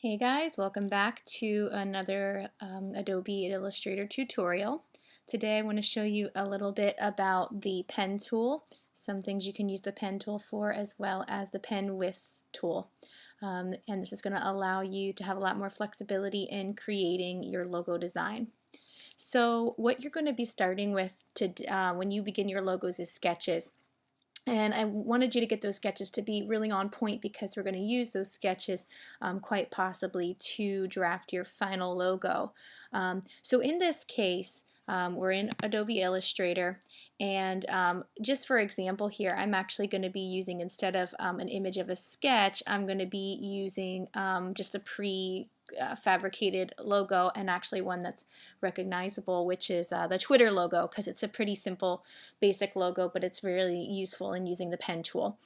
Hey guys, welcome back to another Adobe Illustrator tutorial. Today I want to show you a little bit about the pen tool, some things you can use the pen tool for, as well as the pen width tool. And this is going to allow you to have a lot more flexibility in creating your logo design. So what you're going to be starting with when you begin your logos is sketches. And I wanted you to get those sketches to be really on point because we're going to use those sketches quite possibly to draft your final logo. So in this case, we're in Adobe Illustrator, and just for example here, I'm actually going to be using, instead of an image of a sketch, I'm going to be using just a fabricated logo, and actually one that's recognizable, which is the Twitter logo, because it's a pretty simple basic logo, but it's really useful in using the pen tool.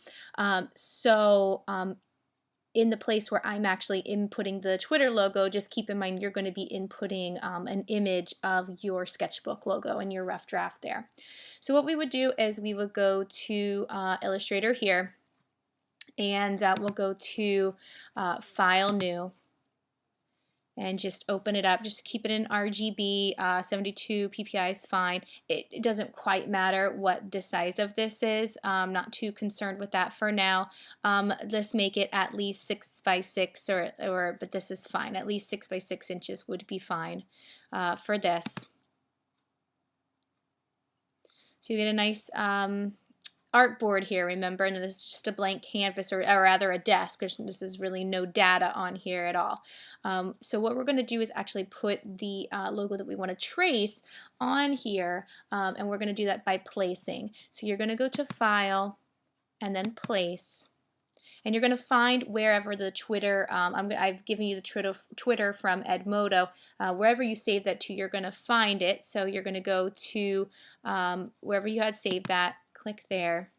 In the place where I'm actually inputting the Twitter logo, just keep in mind you're going to be inputting an image of your sketchbook logo in your rough draft there. So what we would do is we would go to Illustrator here, and we'll go to File, New, and just open it up. Just keep it in RGB. 72 ppi is fine. It doesn't quite matter what the size of this is. I'm not too concerned with that for now. Let's make it at least 6 by 6, but this is fine. At least 6 by 6 inches would be fine for this. So you get a nice artboard here, remember, and this is just a blank canvas, or rather a desk, because this is really no data on here at all. So what we're going to do is actually put the logo that we want to trace on here, and we're going to do that by placing. So you're going to go to File and then Place, and you're going to find wherever the Twitter, I've given you the Twitter from Edmodo, wherever you save that to, you're going to find it. So you're going to go to wherever you had saved that, click there,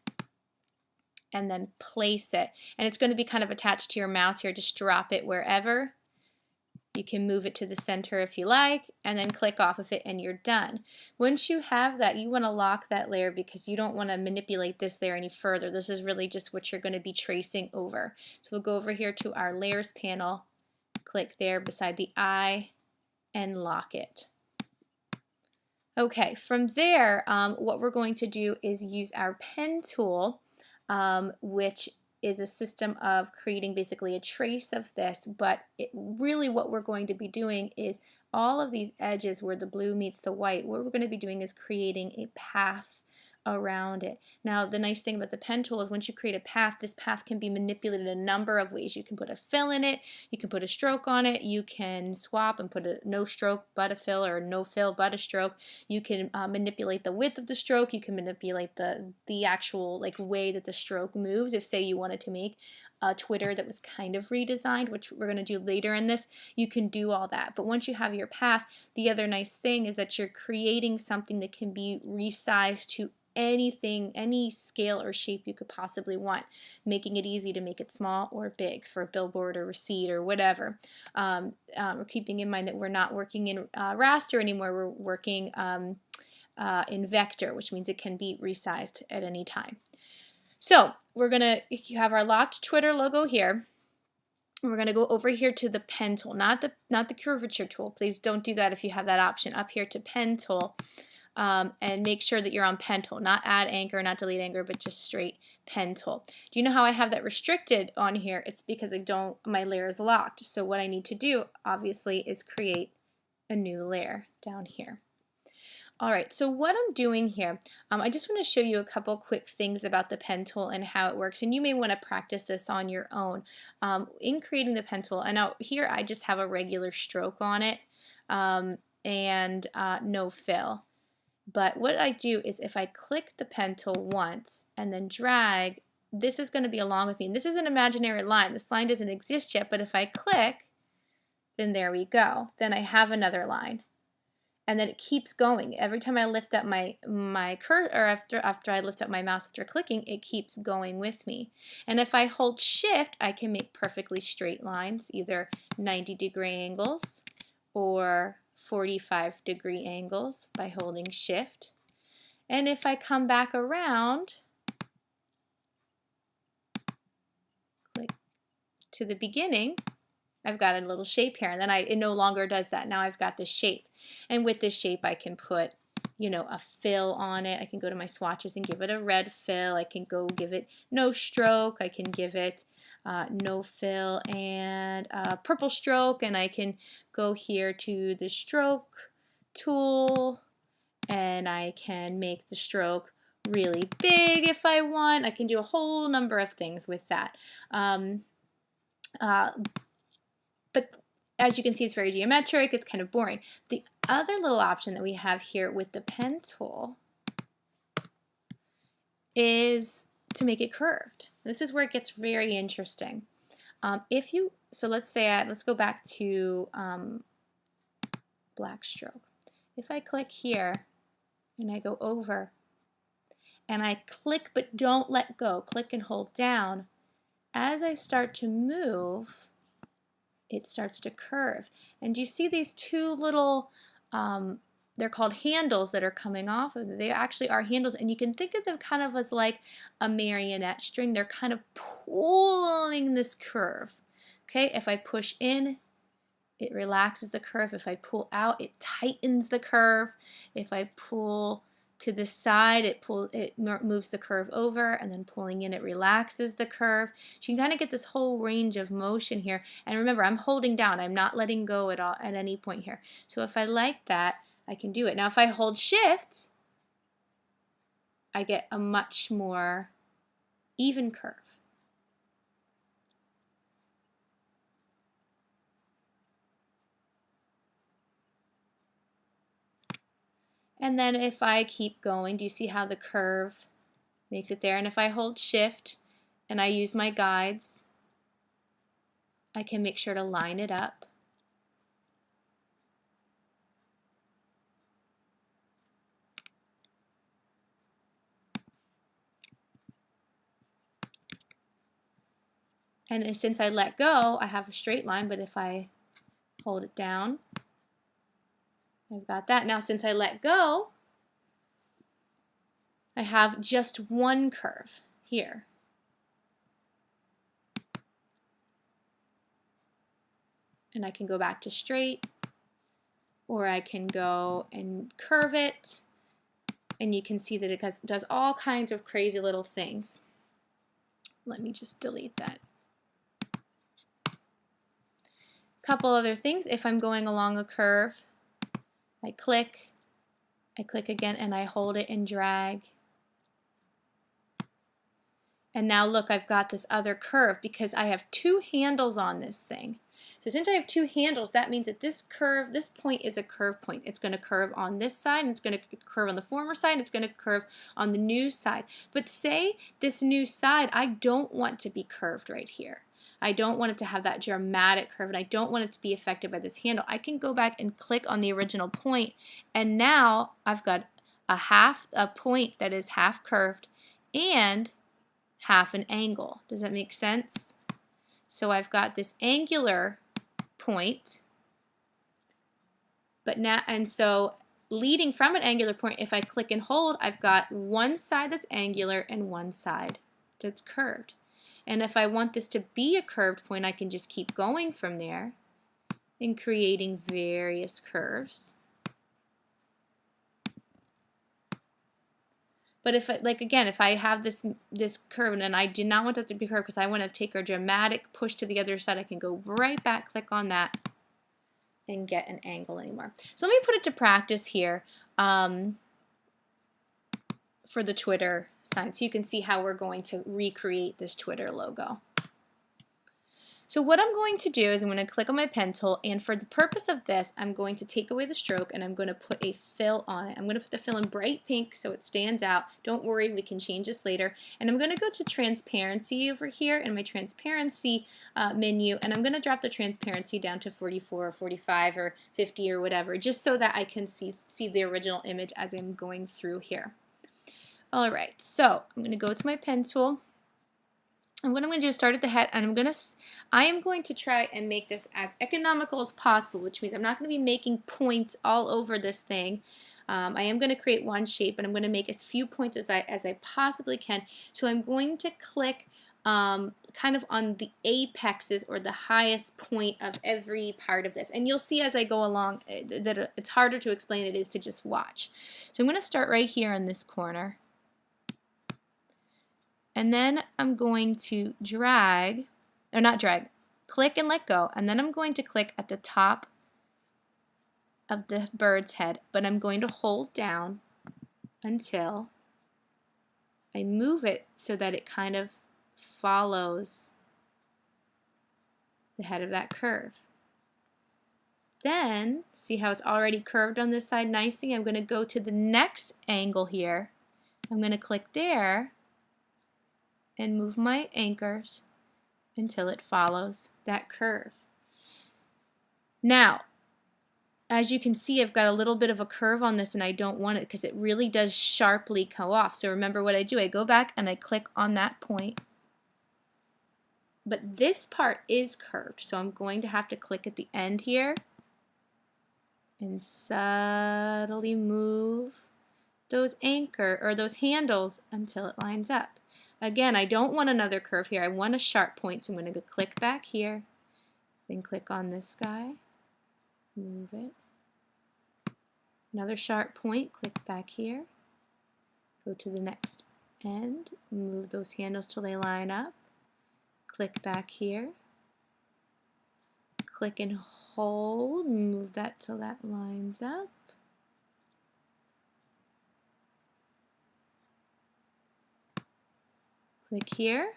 and then place it. And it's going to be kind of attached to your mouse here. Just drop it wherever. You can move it to the center if you like, and then click off of it, and you're done. Once you have that, you want to lock that layer because you don't want to manipulate this layer any further. This is really just what you're going to be tracing over. So we'll go over here to our Layers panel, click there beside the eye, and lock it. Okay, from there, what we're going to do is use our pen tool, which is a system of creating basically a trace of this, but really what we're going to be doing is all of these edges where the blue meets the white, what we're going to be doing is creating a path around it. Now the nice thing about the pen tool is once you create a path, this path can be manipulated a number of ways. You can put a fill in it, you can put a stroke on it, you can swap and put a no stroke but a fill, or no fill but a stroke. You can manipulate the width of the stroke, you can manipulate the actual way that the stroke moves. If say you wanted to make a Twitter that was kind of redesigned, which we're going to do later in this, you can do all that. But once you have your path, the other nice thing is that you're creating something that can be resized to anything, any scale or shape you could possibly want, making it easy to make it small or big for a billboard or receipt or whatever. We're keeping in mind that we're not working in raster anymore, we're working in vector, which means it can be resized at any time. So we're gonna have our locked Twitter logo here. And we're going to go over here to the pen tool, not the curvature tool. Please don't do that if you have that option. Up here to pen tool, and make sure that you're on pen tool, not add anchor, not delete anchor, but just straight pen tool. Do you know how I have that restricted on here? It's because my layer is locked. So what I need to do, obviously, is create a new layer down here. Alright, so what I'm doing here, I just want to show you a couple quick things about the pen tool and how it works, and you may want to practice this on your own. In creating the pen tool, and now here I just have a regular stroke on it, and no fill. But what I do is if I click the pen tool once and then drag, this is going to be along with me. And this is an imaginary line. This line doesn't exist yet, but if I click, then there we go. Then I have another line. And then it keeps going. Every time I lift up my cursor, or after I lift up my mouse after clicking, it keeps going with me. And if I hold Shift, I can make perfectly straight lines, either 90-degree angles or 45-degree angles by holding Shift. And if I come back around, click to the beginning, I've got a little shape here, and then it no longer does that. Now I've got this shape, and with this shape I can put, you know, a fill on it. I can go to my swatches and give it a red fill. I can go give it no stroke. I can give it no fill and purple stroke, and I can go here to the stroke tool, and I can make the stroke really big if I want. I can do a whole number of things with that. But as you can see, it's very geometric. It's kind of boring. The other little option that we have here with the pen tool is to make it curved. This is where it gets very interesting. So let's say, let's go back to black stroke. If I click here and I go over and I click but don't let go, click and hold down, as I start to move, it starts to curve. And you see these two little, they're called handles that are coming off of it. They actually are handles, and you can think of them kind of as like a marionette string. They're kind of pulling this curve. Okay, if I push in, it relaxes the curve. If I pull out, it tightens the curve. If I pull to the side, it moves the curve over, and then pulling in, it relaxes the curve. So you can kind of get this whole range of motion here. And remember, I'm holding down. I'm not letting go at all at any point here. So if I like that, I can do it. Now if I hold shift, I get a much more even curve. And then if I keep going, do you see how the curve makes it there? And if I hold shift and I use my guides, I can make sure to line it up. And since I let go, I have a straight line, but if I hold it down, I've got that. Now since I let go, I have just one curve here. And I can go back to straight, or I can go and curve it, and you can see that it does all kinds of crazy little things. Let me just delete that. Couple other things. If I'm going along a curve, I click again, and I hold it and drag. And now look, I've got this other curve because I have two handles on this thing. So since I have two handles, that means that this point is a curve point. It's going to curve on this side, and it's going to curve on the former side, and it's going to curve on the new side. But say this new side, I don't want to be curved right here. I don't want it to have that dramatic curve, and I don't want it to be affected by this handle. I can go back and click on the original point, and now I've got a point that is half curved and half an angle. Does that make sense? So I've got this angular point, but now, and so leading from an angular point, if I click and hold, I've got one side that's angular and one side that's curved. And if I want this to be a curved point, I can just keep going from there and creating various curves. But if if I have this curve and I do not want that to be curved because I want to take a dramatic push to the other side, I can go right back, click on that, and get an angle anymore. So let me put it to practice here for the Twitter sign, so you can see how we're going to recreate this Twitter logo. So what I'm going to do is I'm going to click on my pen tool, and for the purpose of this, I'm going to take away the stroke and I'm going to put a fill on it. I'm going to put the fill in bright pink so it stands out. Don't worry, we can change this later. And I'm going to go to transparency over here in my transparency menu, and I'm going to drop the transparency down to 44 or 45 or 50 or whatever, just so that I can see the original image as I'm going through here. Alright, so I'm going to go to my pen tool. And what I'm going to do is start at the head, and I am going to try and make this as economical as possible, which means I'm not going to be making points all over this thing. I am going to create one shape, and I'm going to make as few points as I possibly can. So I'm going to click kind of on the apexes or the highest point of every part of this. And you'll see as I go along that it's harder to explain it is to just watch. So I'm going to start right here in this corner. And then I'm going to drag, or not drag, click and let go. And then I'm going to click at the top of the bird's head, but I'm going to hold down until I move it so that it kind of follows the head of that curve. Then, see how it's already curved on this side nicely? I'm going to go to the next angle here. I'm going to click there and move my anchors until it follows that curve. Now, as you can see, I've got a little bit of a curve on this and I don't want it because it really does sharply go off. So remember what I do, I go back and I click on that point. But this part is curved, so I'm going to have to click at the end here and subtly move those those handles until it lines up. Again, I don't want another curve here. I want a sharp point, so I'm going to go click back here, then click on this guy, move it. Another sharp point, click back here, go to the next end, move those handles till they line up. Click back here, click and hold, move that till that lines up. Click here.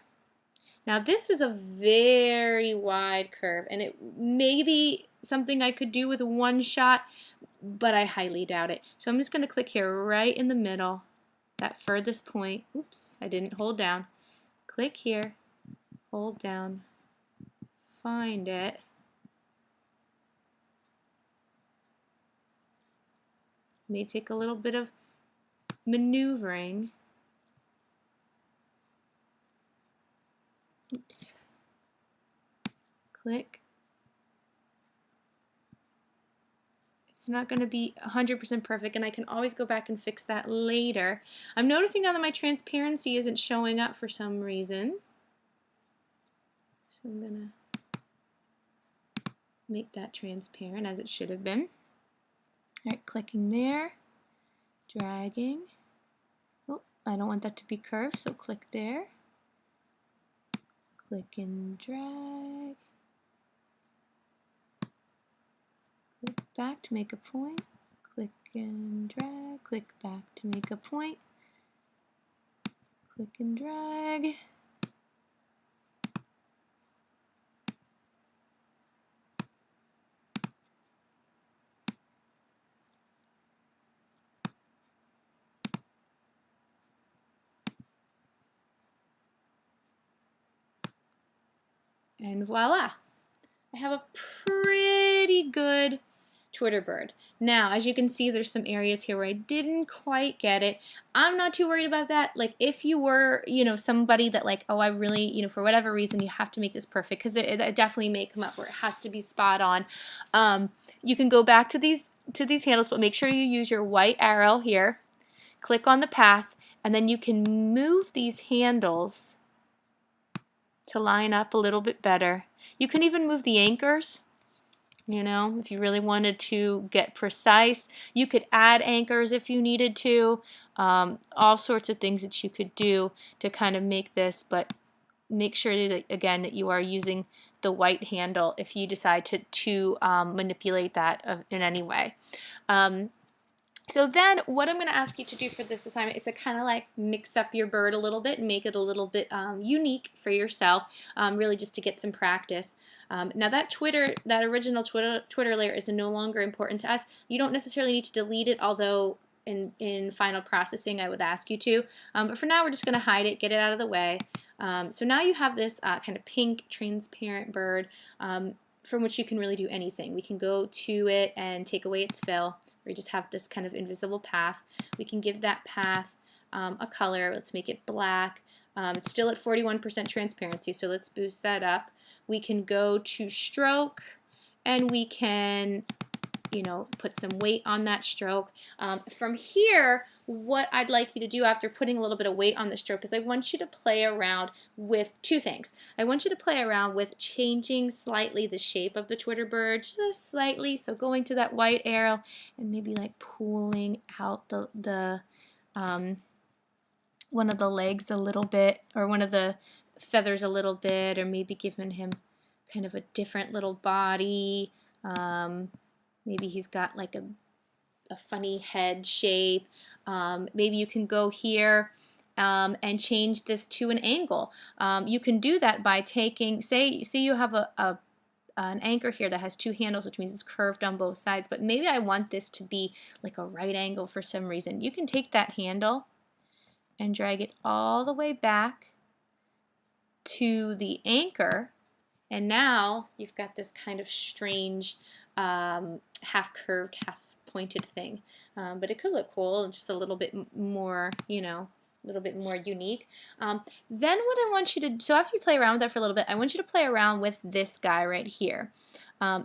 Now this is a very wide curve and it may be something I could do with one shot, but I highly doubt it. So I'm just going to click here right in the middle, that furthest point. Oops, I didn't hold down. Click here. Hold down, find it, may take a little bit of maneuvering. Oops. Click. It's not going to be 100% perfect and I can always go back and fix that later. I'm noticing now that my transparency isn't showing up for some reason. So I'm going to make that transparent as it should have been. Alright, clicking there, dragging. Oh, I don't want that to be curved, so click there. Click and drag. Click back to make a point. Click and drag. Click back to make a point. Click and drag. And voila! I have a pretty good Twitter bird. Now, as you can see, there's some areas here where I didn't quite get it. I'm not too worried about that. Like, if you were, somebody that like, oh, I really, for whatever reason, you have to make this perfect, because it definitely may come up where it has to be spot on. You can go back to these handles, but make sure you use your white arrow here. Click on the path, and then you can move these handles to line up a little bit better. You can even move the anchors, if you really wanted to get precise. You could add anchors if you needed to. All sorts of things that you could do to kind of make this, but make sure that, again, that you are using the white handle if you decide to manipulate that in any way. So then what I'm going to ask you to do for this assignment is to kind of like mix up your bird a little bit and make it a little bit unique for yourself, really just to get some practice. Now that original Twitter layer is no longer important to us. You don't necessarily need to delete it, although in final processing I would ask you to. But for now we're just going to hide it, get it out of the way. So now you have this kind of pink transparent bird from which you can really do anything. We can go to it and take away its fill. We just have this kind of invisible path. We can give that path a color. Let's make it black. It's still at 41% transparency, so let's boost that up. We can go to stroke, and we can, put some weight on that stroke. From here, what I'd like you to do after putting a little bit of weight on the stroke is I want you to play around with two things. I want you to play around with changing slightly the shape of the Twitter bird, just slightly, so going to that white arrow and maybe like pulling out the one of the legs a little bit, or one of the feathers a little bit, or maybe giving him kind of a different little body. Maybe he's got like a funny head shape. Maybe you can go here and change this to an angle. You can do that by taking, say you have an anchor here that has two handles, which means it's curved on both sides, but maybe I want this to be like a right angle for some reason. You can take that handle and drag it all the way back to the anchor, and now you've got this kind of strange half curved, half pointed thing. But it could look cool, just a little bit more, you know, a little bit more unique. Then what I want you to, so after you play around with that for a little bit, I want you to play around with this guy right here.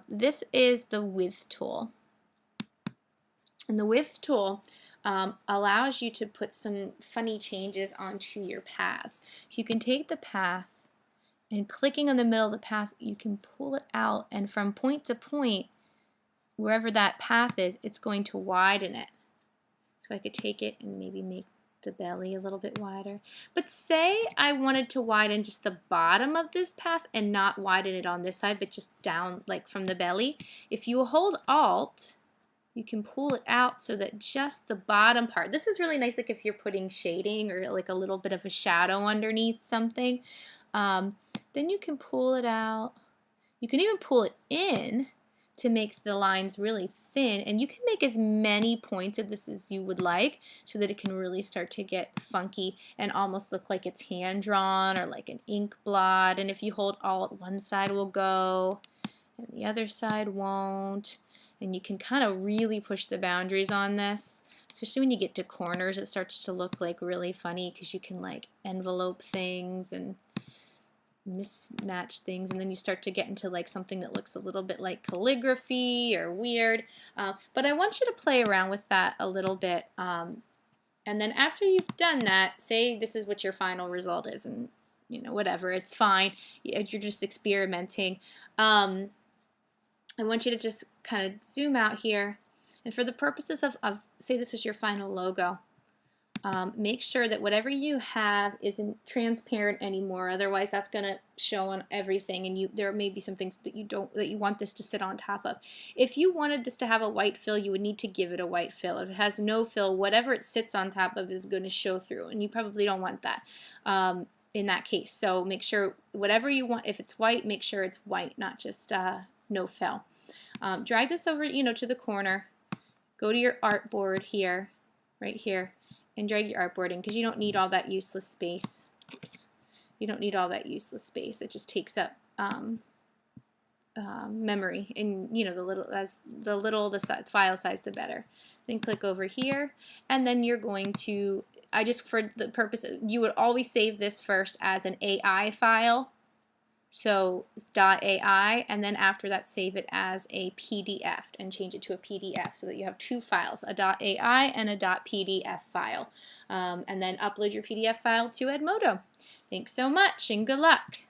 This is the width tool. And the width tool allows you to put some funny changes onto your paths. So you can take the path, and clicking on the middle of the path, you can pull it out, and from point to point, wherever that path is, it's going to widen it. So I could take it and maybe make the belly a little bit wider. But say I wanted to widen just the bottom of this path and not widen it on this side, but just down like from the belly. If you hold Alt, you can pull it out so that just the bottom part, this is really nice like if you're putting shading or like a little bit of a shadow underneath something, then you can pull it out. You can even pull it in to make the lines really thin, and you can make as many points of this as you would like so that it can really start to get funky and almost look like it's hand drawn or like an ink blot. And if you hold Alt, one side will go and the other side won't. And you can kind of really push the boundaries on this, especially when you get to corners. It starts to look like really funny because you can like envelope things and mismatch things, and then you start to get into like something that looks a little bit like calligraphy or weird. But I want you to play around with that a little bit, and then after you've done that, say this is what your final result is, and you know, whatever, it's fine. You're just experimenting. I want you to just kind of zoom out here, and for the purposes of say this is your final logo, make sure that whatever you have isn't transparent anymore. Otherwise, that's going to show on everything, and there may be some things that you want this to sit on top of. If you wanted this to have a white fill, you would need to give it a white fill. If it has no fill, whatever it sits on top of is going to show through, and you probably don't want that in that case. So make sure whatever you want, if it's white, make sure it's white, not just no fill. Drag this over, to the corner. Go to your artboard here, right here, and drag your artboard in, because you don't need all that useless space. Oops. You don't need all that useless space. It just takes up memory, and the file size, the better. Then click over here, and then you're going to, for the purpose, you would always save this first as an AI file. So .ai, and then after that save it as a PDF and change it to a PDF so that you have two files, a .ai and a .pdf file. And then upload your PDF file to Edmodo. Thanks so much and good luck.